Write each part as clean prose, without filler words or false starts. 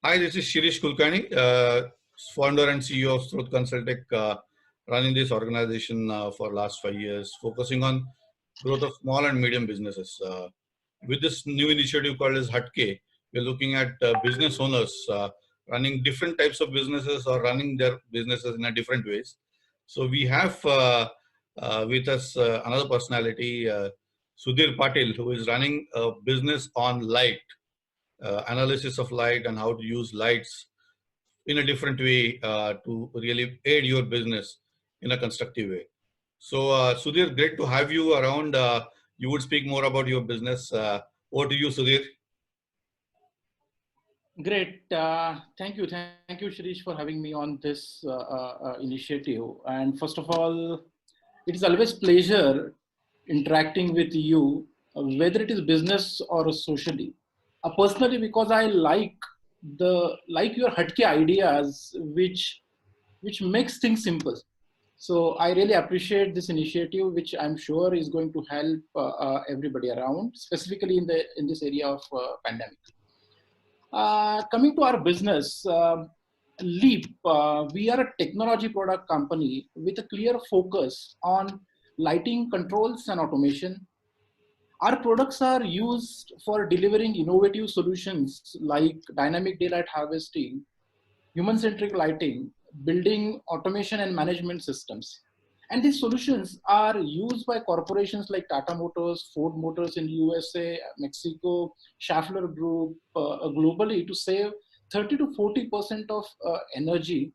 Hi, this is Shirish Kulkarni, founder and CEO of STROTA Consulting, running this organization for last 5 years, focusing on growth of small and medium businesses. With this new initiative called as HATKE, we're looking at business owners running different types of businesses or running their businesses in a different ways. So we have with us another personality, Sudhir Patil, who is running a business on light, analysis of light and how to use lights in a different way to really aid your business in a constructive way. So, Sudhir, great to have you around. You would speak more about your business. Over to you, Sudhir. Great. Thank you. Thank you, Shirish, for having me on this initiative. And first of all, it is always pleasure interacting with you, whether it is business or socially. Personally, because I like your HATKE ideas, which makes things simple. So I really appreciate this initiative, which I'm sure is going to help everybody around, specifically in this area of pandemic. Coming to our business, LEAP, we are a technology product company with a clear focus on lighting controls and automation. Our products are used for delivering innovative solutions like dynamic daylight harvesting, human-centric lighting, building automation and management systems. And these solutions are used by corporations like Tata Motors, Ford Motors in USA, Mexico, Schaeffler Group, globally to save 30 to 40% of energy,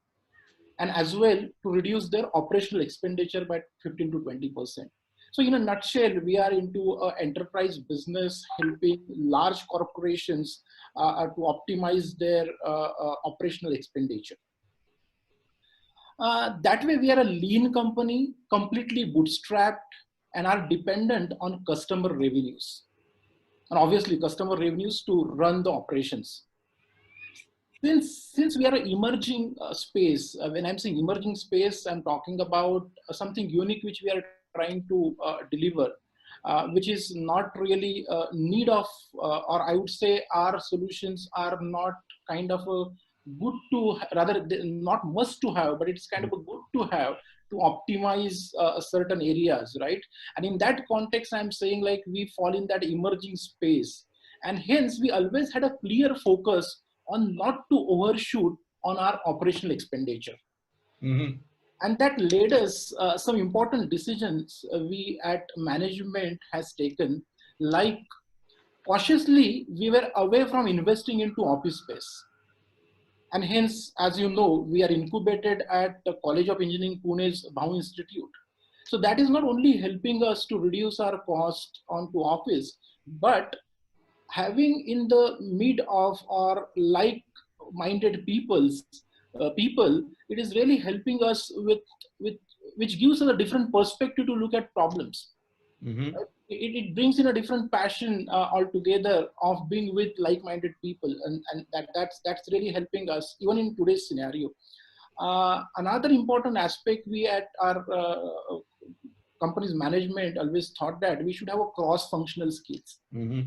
and as well to reduce their operational expenditure by 15 to 20%. So in a nutshell, we are into enterprise business, helping large corporations to optimize their operational expenditure. That way, we are a lean company, completely bootstrapped, and are dependent on customer revenues. And obviously, customer revenues to run the operations. Since we are an emerging space, when I'm saying emerging space, I'm talking about something unique which we are trying to deliver, which is not really need of, or I would say our solutions are not kind of a good to, rather not must to have, but it's kind of a good to have to optimize certain areas, right? And in that context, I'm saying like we fall in that emerging space, and hence we always had a clear focus on not to overshoot on our operational expenditure. Mm-hmm. And that led us some important decisions we at management has taken, like cautiously we were away from investing into office space. And hence, as you know, we are incubated at the College of Engineering Pune's Bhau Institute. So that is not only helping us to reduce our cost onto office, but having in the mid of our like-minded people, it is really helping us with which gives us a different perspective to look at problems. Mm-hmm. It brings in a different passion altogether of being with like-minded people, and that's really helping us even in today's scenario. Another important aspect, we at our company's management always thought that we should have a cross-functional skills. Mm-hmm.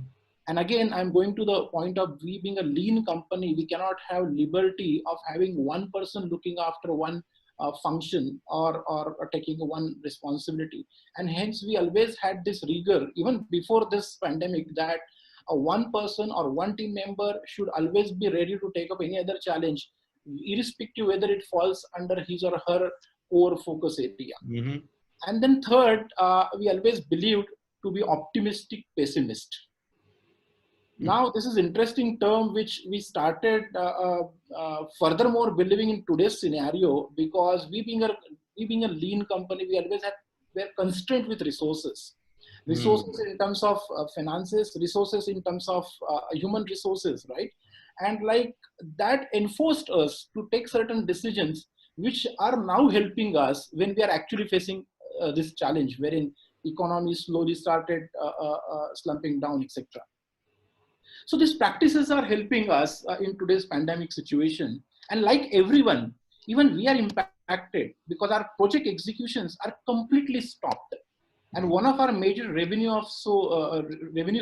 And again, I'm going to the point of we being a lean company, we cannot have liberty of having one person looking after one function or taking one responsibility. And hence we always had this rigor, even before this pandemic, that one person or one team member should always be ready to take up any other challenge, irrespective whether it falls under his or her core focus area. Mm-hmm. And then third, we always believed to be optimistic pessimist. Now, this is interesting term which we started furthermore believing in today's scenario, because we being a lean company, we always were constrained with resources. Resources in terms of finances, resources in terms of human resources, right? And like that enforced us to take certain decisions which are now helping us when we are actually facing this challenge, wherein economy slowly started slumping down, etc. So these practices are helping us in today's pandemic situation. And like everyone, even we are impacted because our project executions are completely stopped. And one of our major revenue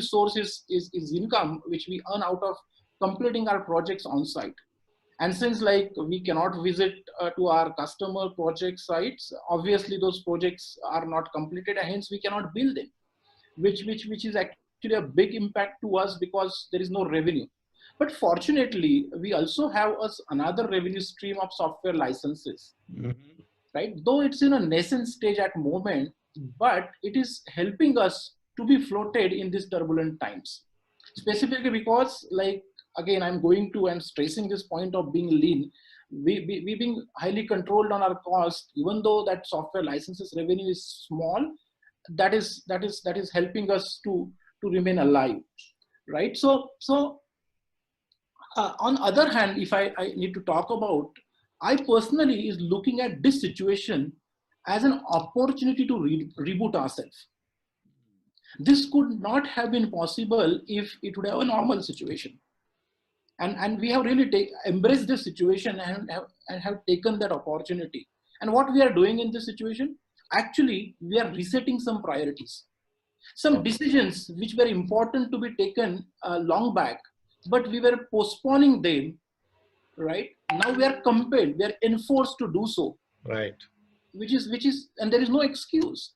sources is income, which we earn out of completing our projects on site. And since like we cannot visit to our customer project sites, obviously those projects are not completed and hence we cannot build them, which is actually a big impact to us because there is no revenue. But fortunately, we also have us another revenue stream of software licenses, Mhm. right? Though it's in a nascent stage at moment, but it is helping us to be floated in these turbulent times. Specifically because, like, again, I'm stressing this point of being lean. We being highly controlled on our cost, even though that software licenses revenue is small, that is helping us to remain alive, right? On other hand, if I need to talk about, I personally is looking at this situation as an opportunity to reboot ourselves. This could not have been possible if it would have a normal situation. And we have really embraced this situation and have taken that opportunity. And what we are doing in this situation, actually, we are resetting some priorities. Some decisions which were important to be taken long back, but we were postponing them, right? Now we are compelled, we are enforced to do so, Right. which is, and there is no excuse.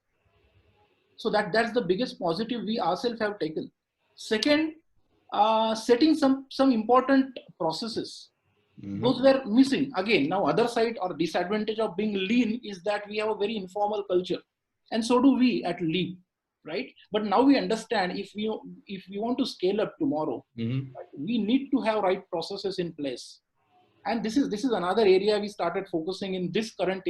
So that's the biggest positive we ourselves have taken. Second, setting some important processes. Mhm. Those were missing. Again, now other side or disadvantage of being lean is that we have a very informal culture, and so do we at LEAP, right? But now we understand if we want to scale up tomorrow, Mhm. right, we need to have right processes in place. And this is another area we started focusing in this current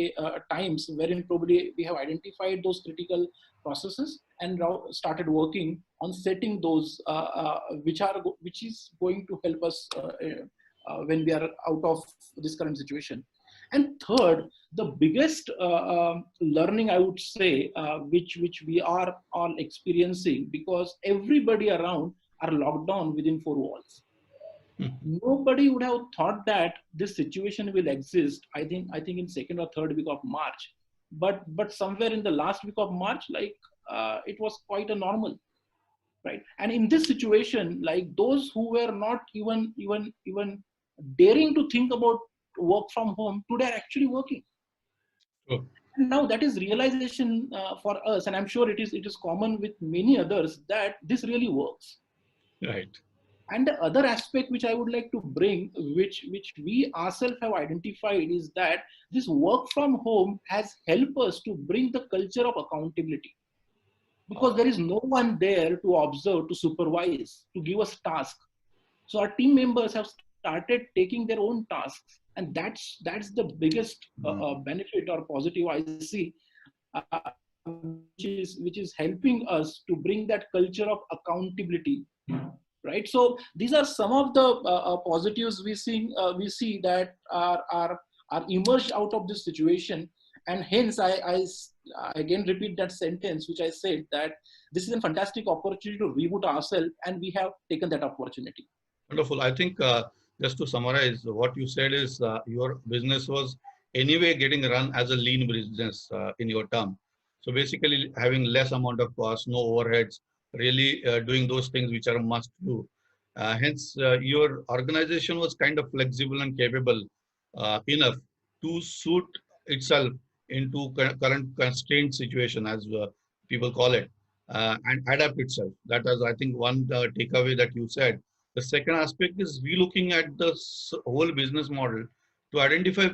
times, wherein probably we have identified those critical processes and now started working on setting those which is going to help us when we are out of this current situation. And third, the biggest learning I would say, which we are all experiencing, because everybody around are locked down within four walls. Nobody would have thought that this situation will exist. I think in second or third week of March, but somewhere in the last week of March, like it was quite a normal, right? And in this situation, like those who were not even daring to think about work from home today are actually working. True. And now that is realization for us, and I'm sure it is common with many others, that this really works. Right. And the other aspect which I would like to bring, which we ourselves have identified, is that this work from home has helped us to bring the culture of accountability, because there is no one there to observe, to supervise, to give us tasks. So our team members have started taking their own tasks, and that's the biggest benefit or positive I see, which is helping us to bring that culture of accountability, right? So these are some of the positives we see that are emerged out of this situation. And hence I again repeat that sentence which I said, that this is a fantastic opportunity to reboot ourselves, and we have taken that opportunity. Wonderful. I think just to summarize, what you said is your business was anyway getting run as a lean business in your term. So basically, having less amount of cost, no overheads, really doing those things which are must do. Hence, your organization was kind of flexible and capable enough to suit itself into current constrained situation, as people call it, and adapt itself. That is, I think, one takeaway that you said. The second aspect is relooking at the whole business model to identify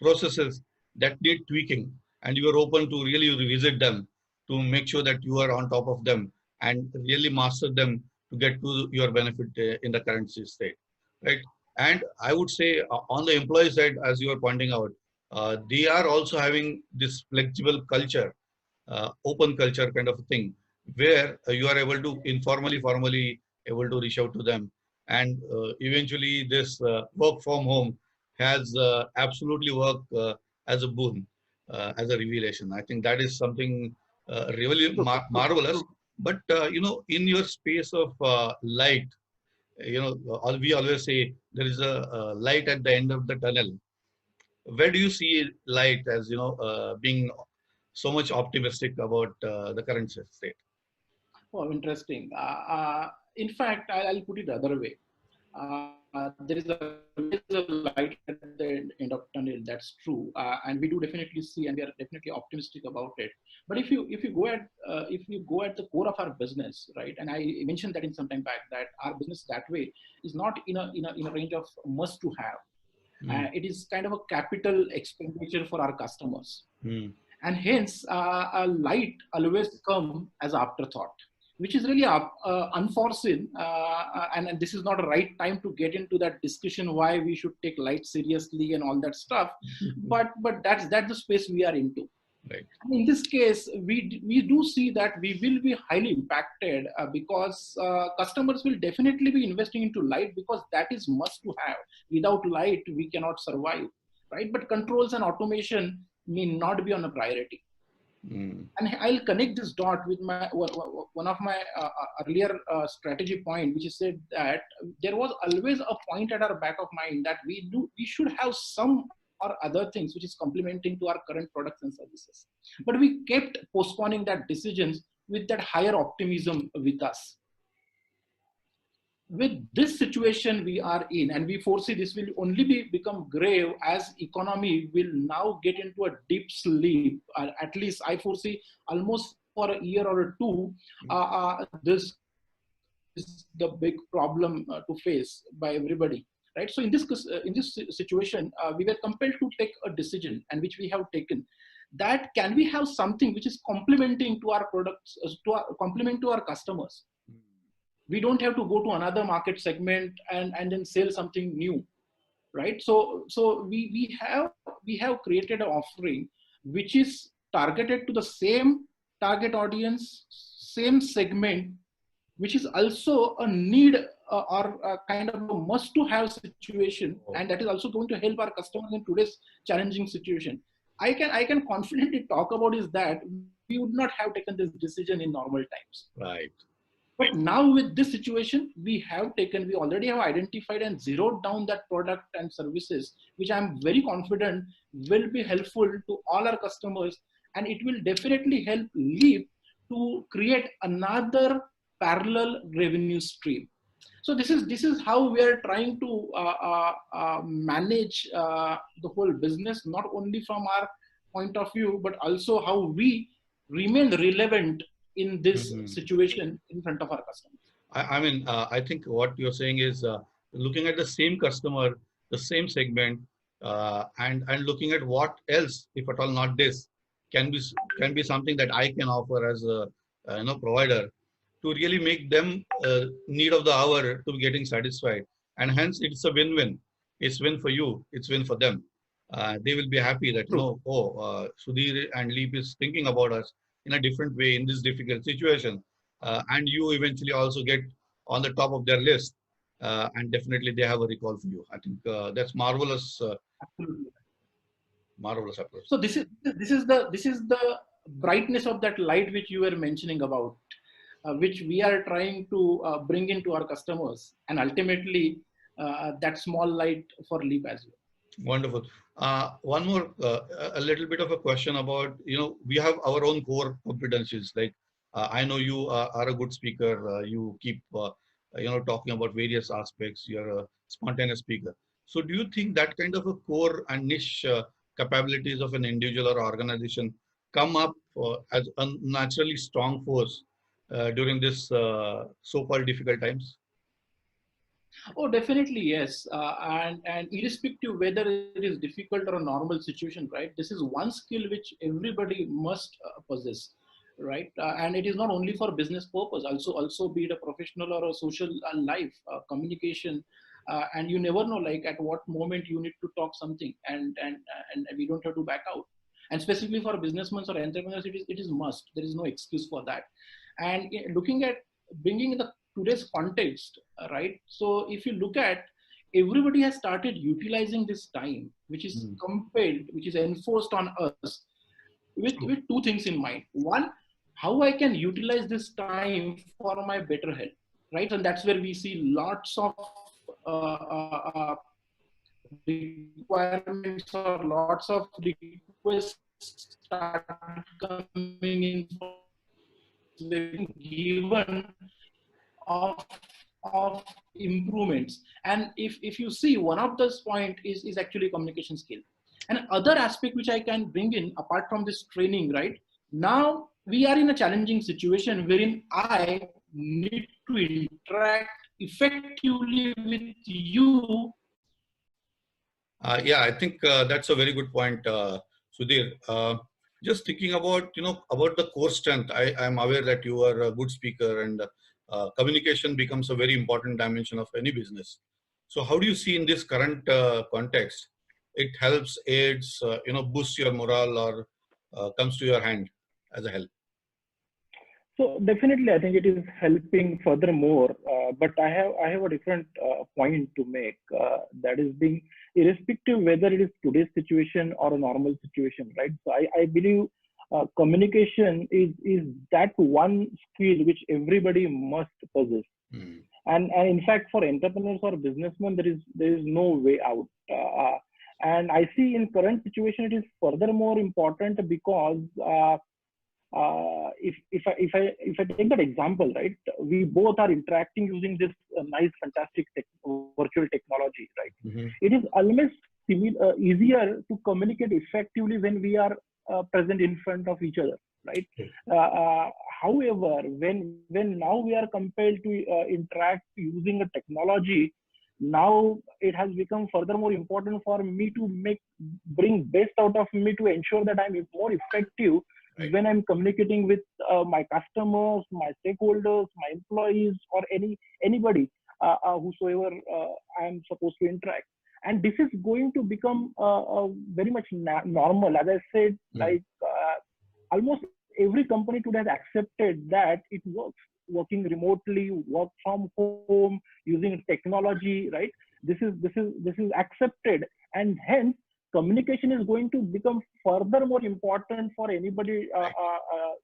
processes that need tweaking, and you are open to really revisit them to make sure that you are on top of them and really master them to get to your benefit in the current state, right? And I would say on the employee side, as you are pointing out, they are also having this flexible culture, open culture kind of a thing, where you are able to informally, formally able to reach out to them. And eventually this work from home has absolutely worked as a boon, as a revelation. I think that is something really marvelous. But, in your space of light, we always say there is a light at the end of the tunnel. Where do you see light as, being so much optimistic about the current state? Oh, interesting. In fact, I'll put it the other way. there is always a light at the end of tunnel. That's true, and we do definitely see, and we are definitely optimistic about it. But if you go at the core of our business, right? And I mentioned that in some time back that our business that way is not in a range of must to have. It is kind of a capital expenditure for our customers, and hence a light always come as afterthought, which is really unforeseen, and this is not the right time to get into that discussion why we should take light seriously and all that stuff. But that's the space we are into. Right. In this case, we do see that we will be highly impacted because customers will definitely be investing into light because that is must to have. Without light, we cannot survive, right? But controls and automation may not be on a priority. And I'll connect this dot with my one of my earlier strategy point, which is said that there was always a point at our back of mind that we should have some or other things which is complementing to our current products and services. But we kept postponing that decisions with that higher optimism with us. With this situation we are in, and we foresee this will only become grave as economy will now get into a deep sleep. At least I foresee almost for a year or two, this is the big problem to face by everybody. Right. So in this situation, we were compelled to take a decision, and which we have taken. That can we have something which is complementing to our products, complement to our customers. We don't have to go to another market segment and then sell something new, right? So we have created an offering which is targeted to the same target audience, same segment, which is also a need or a kind of a must to have situation, and that is also going to help our customers in today's challenging situation. I can confidently talk about is that we would not have taken this decision in normal times. Right. But now with this situation, we already have identified and zeroed down that product and services, which I'm very confident will be helpful to all our customers, and it will definitely help LEAP to create another parallel revenue stream. So this is how we are trying to manage the whole business, not only from our point of view, but also how we remain relevant in this situation in front of our customers. I think what you're saying is looking at the same customer, the same segment, and looking at what else, if at all not this, can be something that I can offer as a provider to really make them need of the hour to be getting satisfied, and hence it's a win-win. It's win for you, it's win for them. They will be happy that Sudhir and LEAP is thinking about us in a different way in this difficult situation, and you eventually also get on the top of their list, and definitely they have a recall for you. I think that's marvelous. Marvelous approach. So this is the brightness of that light which you were mentioning about, which we are trying to bring into our customers, and ultimately that small light for LEAP as well. Wonderful. One more, a little bit of a question about, we have our own core competencies. Like, I know you are a good speaker. You keep, talking about various aspects. You're a spontaneous speaker. So do you think that kind of a core and niche capabilities of an individual or organization come up as a naturally strong force during this so-called difficult times? Oh, definitely, yes. And irrespective whether it is difficult or a normal situation, right? This is one skill which everybody must possess, right? And it is not only for business purpose, also be it a professional or a social life, communication. And you never know, like at what moment you need to talk something, and we don't have to back out. And specifically for businessmen or entrepreneurs, it is must. There is no excuse for that. And looking at bringing the today's context, right? So if you look at, everybody has started utilizing this time, which is compelled, which is enforced on us, with two things in mind. One, how I can utilize this time for my better health, right? And that's where we see lots of requirements or lots of requests start coming in, given of improvements. And if you see, one of those point is actually communication skill. And other aspect which I can bring in apart from this training, right? Now we are in a challenging situation wherein I need to interact effectively with you. Yeah, I think that's a very good point, Sudhir. Just thinking about, about the core strength, I am aware that you are a good speaker, and communication becomes a very important dimension of any business. So how do you see in this current context, it helps, aids, boosts your morale, or comes to your hand as a help? So definitely, I think it is helping furthermore. But I have a different point to make. That is being irrespective whether it is today's situation or a normal situation, right? So I believe communication is that one skill which everybody must possess. Mm. And in fact, for entrepreneurs or businessmen, there is no way out. And I see in current situation it is furthermore important because. If I take that example, right, we both are interacting using this nice, fantastic virtual technology, right? Mm-hmm. It is almost easier to communicate effectively when we are present in front of each other, right? However, when now we are compelled to interact using a technology, now it has become furthermore important for me to bring best out of me to ensure that I'm more effective. Right. When I'm communicating with my customers, my stakeholders, my employees, or anybody whosoever I'm supposed to interact, and this is going to become very much normal. As I said, like almost every company today has accepted that it working remotely, work from home, using technology, right? This is accepted, and hence communication is going to become further more important for anybody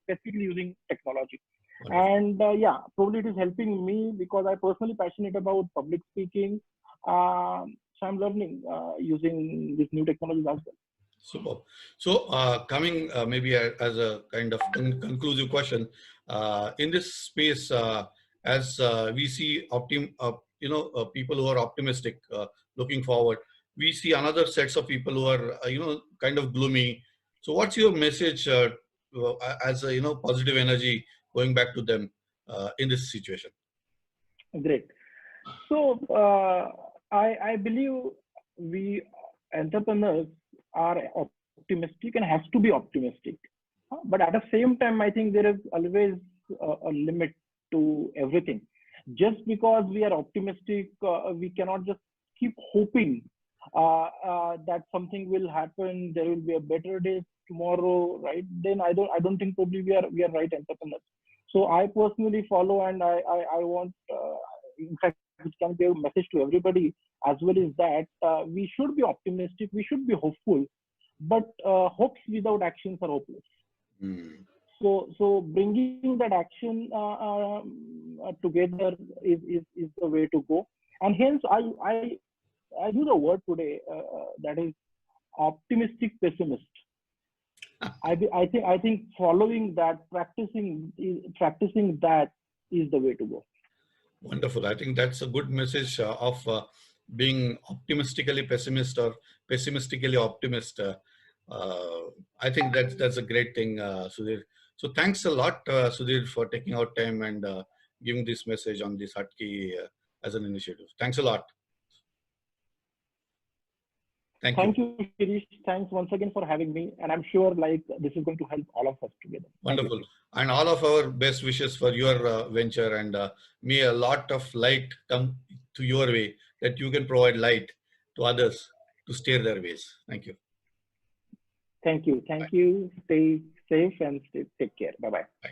specifically using technology. And yeah, probably it is helping me because I'm personally passionate about public speaking. So I'm learning using these new technologies as well. Super. So coming maybe as a kind of conclusive question, in this space, as we see people who are optimistic, looking forward, we see another sets of people who are kind of gloomy. So what's your message as a positive energy going back to them in this situation? Great. So I believe we entrepreneurs are optimistic and has to be optimistic, but at the same time I think there is always a limit to everything. Just because we are optimistic, we cannot just keep hoping that something will happen, there will be a better day tomorrow, right? Then I don't think probably we are right entrepreneurs. So I personally follow, and I want in fact it can be a message to everybody as well, is that we should be optimistic, we should be hopeful, but hopes without actions are hopeless. So bringing that action together is the way to go. And hence I use a word today that is optimistic pessimist. I think following that, practicing that is the way to go. Wonderful. I think that's a good message of being optimistically pessimist or pessimistically optimist. I think that's a great thing, Sudhir. So thanks a lot, Sudhir, for taking out time and giving this message on this HATKE as an initiative. Thanks a lot. Thank you, Shirish. Thanks once again for having me. And I'm sure this is going to help all of us together. Wonderful. And all of our best wishes for your venture, and may a lot of light come to your way, that you can provide light to others to steer their ways. Thank you. Thank you. Thank you. Stay safe and take care. Bye-bye. Bye.